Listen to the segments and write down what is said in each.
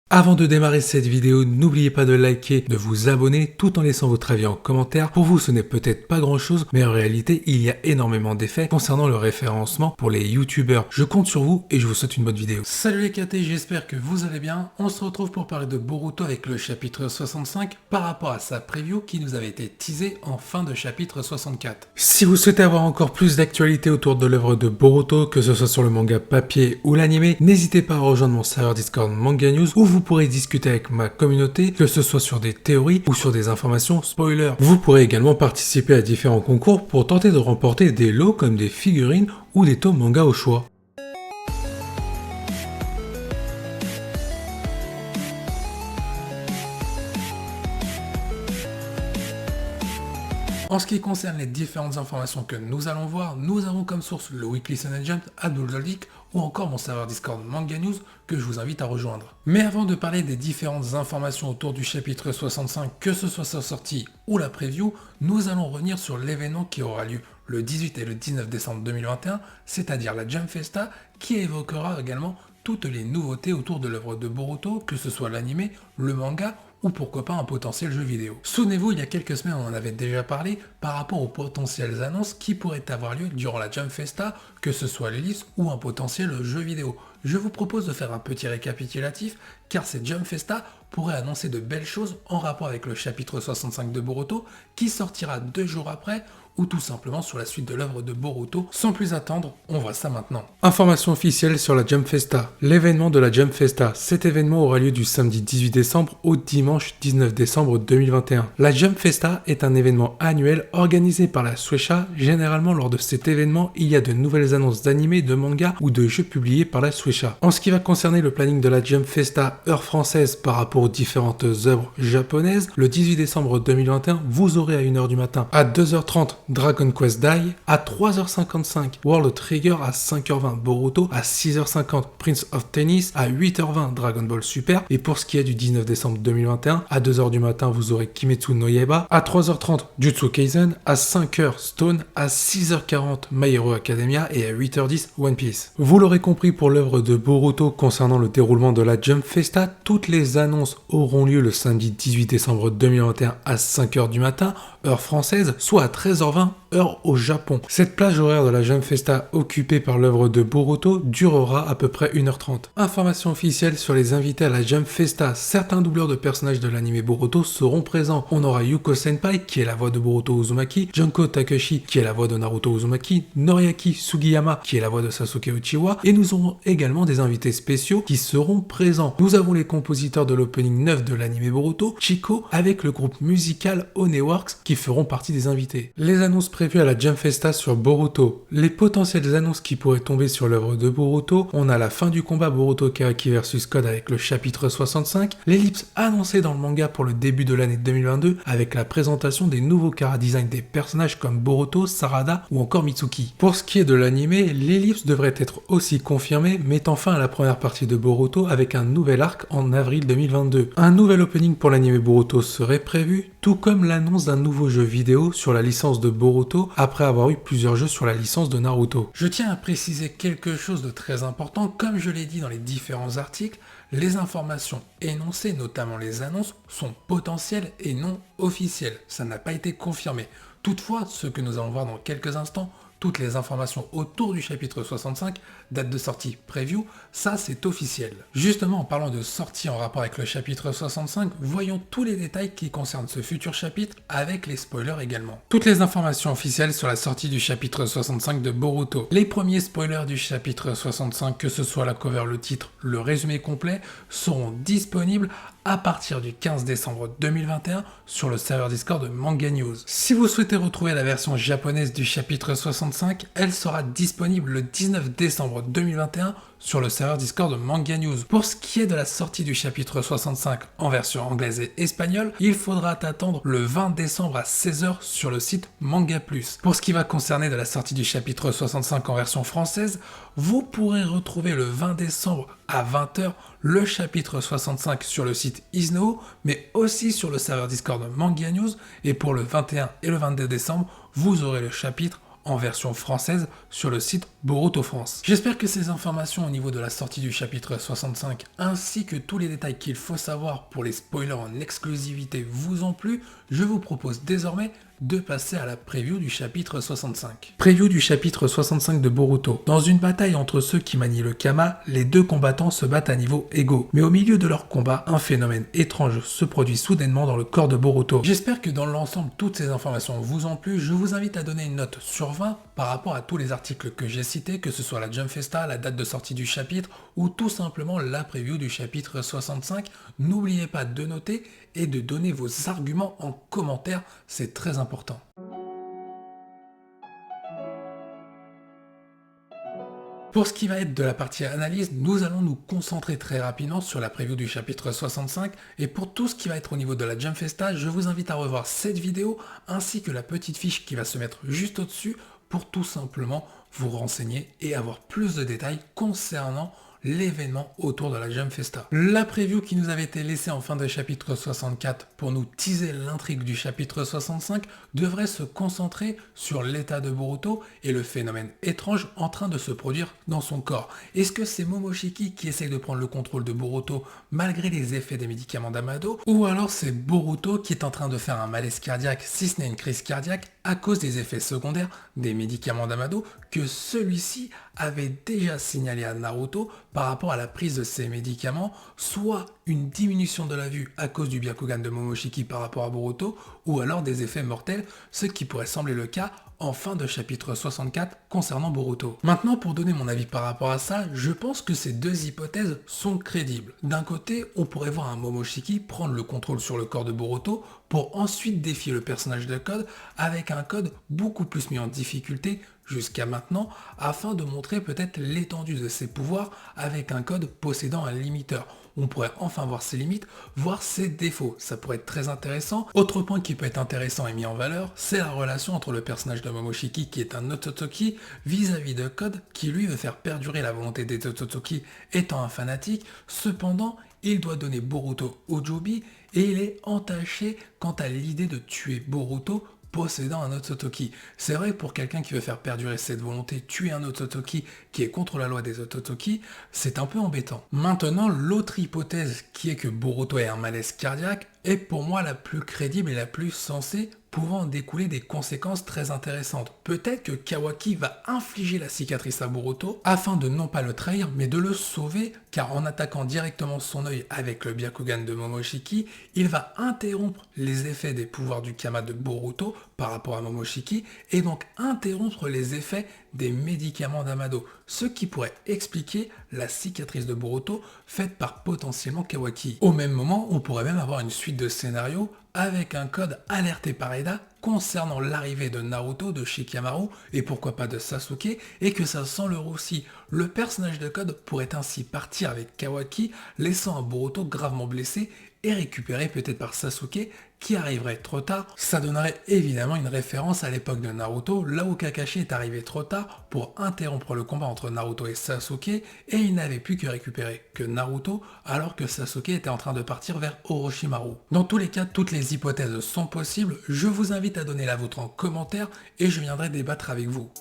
Avant de démarrer cette vidéo, n'oubliez pas de liker, de vous abonner tout en laissant votre avis en commentaire. Pour vous, ce n'est peut-être pas grand chose, mais en réalité, il y a énormément d'effets concernant le référencement pour les youtubeurs. Je compte sur vous et je vous souhaite une bonne vidéo. Salut les KT, j'espère que vous allez bien. On se retrouve pour parler de Boruto avec le chapitre 65 par rapport à sa preview qui nous avait été teasée en fin de chapitre 64. Si vous souhaitez avoir encore plus d'actualité autour de l'œuvre de Boruto, que ce soit sur le manga papier ou l'animé, n'hésitez pas à rejoindre mon serveur Discord Manga News où vous pourrez discuter avec ma communauté, que ce soit sur des théories ou sur des informations spoilers. Vous pourrez également participer à différents concours pour tenter de remporter des lots comme des figurines ou des tomes manga au choix. En ce qui concerne les différentes informations que nous allons voir, nous avons comme source le Weekly Shonen Jump, Abdul ou encore mon serveur Discord Manga News que je vous invite à rejoindre. Mais avant de parler des différentes informations autour du chapitre 65, que ce soit sa sortie ou la preview, nous allons revenir sur l'événement qui aura lieu le 18 et le 19 décembre 2021, c'est-à-dire la Jump Festa, qui évoquera également toutes les nouveautés autour de l'œuvre de Boruto, que ce soit l'animé, le manga ou pourquoi pas un potentiel jeu vidéo. Souvenez-vous, il y a quelques semaines, on en avait déjà parlé par rapport aux potentielles annonces qui pourraient avoir lieu durant la Jump Festa, que ce soit les listes ou un potentiel jeu vidéo. Je vous propose de faire un petit récapitulatif, car cette Jump Festa pourrait annoncer de belles choses en rapport avec le chapitre 65 de Boruto, qui sortira 2 jours après, ou tout simplement sur la suite de l'œuvre de Boruto. Sans plus attendre, on voit ça maintenant. Information officielle sur la Jump Festa. L'événement de la Jump Festa. Cet événement aura lieu du samedi 18 décembre au dimanche 19 décembre 2021. La Jump Festa est un événement annuel organisé par la Shueisha. Généralement, lors de cet événement, il y a de nouvelles annonces d'animés, de mangas ou de jeux publiés par la Shueisha. En ce qui va concerner le planning de la Jump Festa, heure française par rapport aux différentes œuvres japonaises, le 18 décembre 2021, vous aurez à 1h du matin, à 2h30, Dragon Quest Dai, à 3h55 World Trigger, à 5h20 Boruto, à 6h50 Prince of Tennis, à 8h20 Dragon Ball Super, et pour ce qui est du 19 décembre 2021, à 2h du matin vous aurez Kimetsu no Yaiba, à 3h30 Jutsu Kaisen, à 5h Stone, à 6h40 My Hero Academia et à 8h10 One Piece. Vous l'aurez compris, pour l'œuvre de Boruto concernant le déroulement de la Jump Festa, toutes les annonces auront lieu le samedi 18 décembre 2021 à 5h du matin, heure française, soit à 13h20 heure au Japon. Cette plage horaire de la Jump Festa occupée par l'œuvre de Boruto durera à peu près 1h30. Information officielle sur les invités à la Jump Festa. Certains doubleurs de personnages de l'anime Boruto seront présents. On aura Yuko Senpai qui est la voix de Boruto Uzumaki, Junko Takeshi qui est la voix de Naruto Uzumaki, Noriaki Sugiyama qui est la voix de Sasuke Uchiwa, et nous aurons également des invités spéciaux qui seront présents. Nous avons les compositeurs de l'opening 9 de l'anime Boruto, Chico, avec le groupe musical Oneworks qui feront partie des invités. Les annonces prévues à la Jump Festa sur Boruto. Les potentielles annonces qui pourraient tomber sur l'œuvre de Boruto, on a la fin du combat Boruto Karaki vs Code avec le chapitre 65, l'ellipse annoncée dans le manga pour le début de l'année 2022 avec la présentation des nouveaux chara-design des personnages comme Boruto, Sarada ou encore Mitsuki. Pour ce qui est de l'animé, l'ellipse devrait être aussi confirmée, mettant fin à la première partie de Boruto avec un nouvel arc en avril 2022. Un nouvel opening pour l'animé Boruto serait prévu, tout comme l'annonce d'un nouveau jeu vidéo sur la licence de Boruto après avoir eu plusieurs jeux sur la licence de Naruto. Je tiens à préciser quelque chose de très important, comme je l'ai dit dans les différents articles, les informations énoncées, notamment les annonces, sont potentielles et non officielles. Ça n'a pas été confirmé. Toutefois, ce que nous allons voir dans quelques instants, toutes les informations autour du chapitre 65, date de sortie preview, ça c'est officiel. Justement, en parlant de sortie en rapport avec le chapitre 65, voyons tous les détails qui concernent ce futur chapitre avec les spoilers également. Toutes les informations officielles sur la sortie du chapitre 65 de Boruto. Les premiers spoilers du chapitre 65, que ce soit la cover, le titre, le résumé complet, seront disponibles à partir du 15 décembre 2021 sur le serveur Discord de Manga News. Si vous souhaitez retrouver la version japonaise du chapitre 65, elle sera disponible le 19 décembre 2021 sur le serveur Discord de Manga News. Pour ce qui est de la sortie du chapitre 65 en version anglaise et espagnole, il faudra attendre le 20 décembre à 16h sur le site Manga Plus. Pour ce qui va concerner de la sortie du chapitre 65 en version française, vous pourrez retrouver le 20 décembre à 20h le chapitre 65 sur le site Isnoo, mais aussi sur le serveur Discord de Manga News, et pour le 21 et le 22 décembre, vous aurez le chapitre en version française sur le site Boruto France. J'espère que ces informations au niveau de la sortie du chapitre 65 ainsi que tous les détails qu'il faut savoir pour les spoilers en exclusivité vous ont plu. Je vous propose désormais de passer à la preview du chapitre 65. Preview du chapitre 65 de Boruto. Dans une bataille entre ceux qui manient le Kama, les deux combattants se battent à niveau égaux. Mais au milieu de leur combat, un phénomène étrange se produit soudainement dans le corps de Boruto. J'espère que dans l'ensemble, toutes ces informations vous ont plu. Je vous invite à donner une note sur 20 par rapport à tous les articles que j'ai cités, que ce soit la Jump Festa, la date de sortie du chapitre ou tout simplement la preview du chapitre 65. N'oubliez pas de noter et de donner vos arguments en commentaire, c'est très important. Pour ce qui va être de la partie analyse, nous allons nous concentrer très rapidement sur la preview du chapitre 65 et pour tout ce qui va être au niveau de la Jump Festa, je vous invite à revoir cette vidéo ainsi que la petite fiche qui va se mettre juste au-dessus pour tout simplement vous renseigner et avoir plus de détails concernant l'événement autour de la Jump Festa. La preview qui nous avait été laissée en fin de chapitre 64 pour nous teaser l'intrigue du chapitre 65 devrait se concentrer sur l'état de Boruto et le phénomène étrange en train de se produire dans son corps. Est-ce que c'est Momoshiki qui essaye de prendre le contrôle de Boruto malgré les effets des médicaments d'Amado, ou alors c'est Boruto qui est en train de faire un malaise cardiaque, si ce n'est une crise cardiaque, à cause des effets secondaires des médicaments d'Amado que celui-ci avait déjà signalé à Naruto par rapport à la prise de ces médicaments, soit une diminution de la vue à cause du Byakugan de Momoshiki par rapport à Boruto, ou alors des effets mortels, ce qui pourrait sembler le cas en fin de chapitre 64 concernant Boruto. Maintenant, pour donner mon avis par rapport à ça, je pense que ces deux hypothèses sont crédibles. D'un côté, on pourrait voir un Momoshiki prendre le contrôle sur le corps de Boruto pour ensuite défier le personnage de Code avec un Code beaucoup plus mis en difficulté jusqu'à maintenant afin de montrer peut-être l'étendue de ses pouvoirs avec un Code possédant un limiteur. On pourrait enfin voir ses limites, voir ses défauts. Ça pourrait être très intéressant. Autre point qui peut être intéressant et mis en valeur, c'est la relation entre le personnage de Momoshiki qui est un Otsutsuki vis-à-vis de Code qui lui veut faire perdurer la volonté des Otsutsuki étant un fanatique. Cependant, il doit donner Boruto au Jobi et il est entaché quant à l'idée de tuer Boruto possédant un Otsutsuki. C'est vrai que pour quelqu'un qui veut faire perdurer cette volonté, tuer un Otsutsuki qui est contre la loi des Otsutsuki, c'est un peu embêtant. Maintenant, l'autre hypothèse qui est que Boruto ait un malaise cardiaque est pour moi la plus crédible et la plus sensée, pouvant en découler des conséquences très intéressantes. Peut-être que Kawaki va infliger la cicatrice à Boruto afin de non pas le trahir mais de le sauver, car en attaquant directement son œil avec le Byakugan de Momoshiki, il va interrompre les effets des pouvoirs du Kama de Boruto par rapport à Momoshiki et donc interrompre les effets des médicaments d'Amado, ce qui pourrait expliquer la cicatrice de Boruto faite par potentiellement Kawaki. Au même moment, on pourrait même avoir une suite de scénarios avec un Code alerté par Eda concernant l'arrivée de Naruto, de Shikamaru et pourquoi pas de Sasuke, et que ça sent le roussi. Le personnage de Code pourrait ainsi partir avec Kawaki, laissant un Boruto gravement blessé et récupéré peut-être par Sasuke qui arriverait trop tard. Ça donnerait évidemment une référence à l'époque de Naruto, là où Kakashi est arrivé trop tard pour interrompre le combat entre Naruto et Sasuke et il n'avait plus que récupérer que Naruto alors que Sasuke était en train de partir vers Orochimaru. Dans tous les cas, toutes les hypothèses sont possibles, je vous invite à donner la vôtre en commentaire et je viendrai débattre avec vous.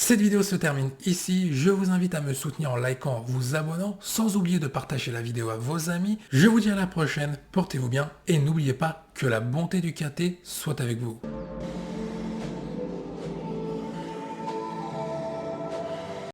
Cette vidéo se termine ici, je vous invite à me soutenir en likant, vous abonnant, sans oublier de partager la vidéo à vos amis. Je vous dis à la prochaine, portez-vous bien et n'oubliez pas que la bonté du KT soit avec vous.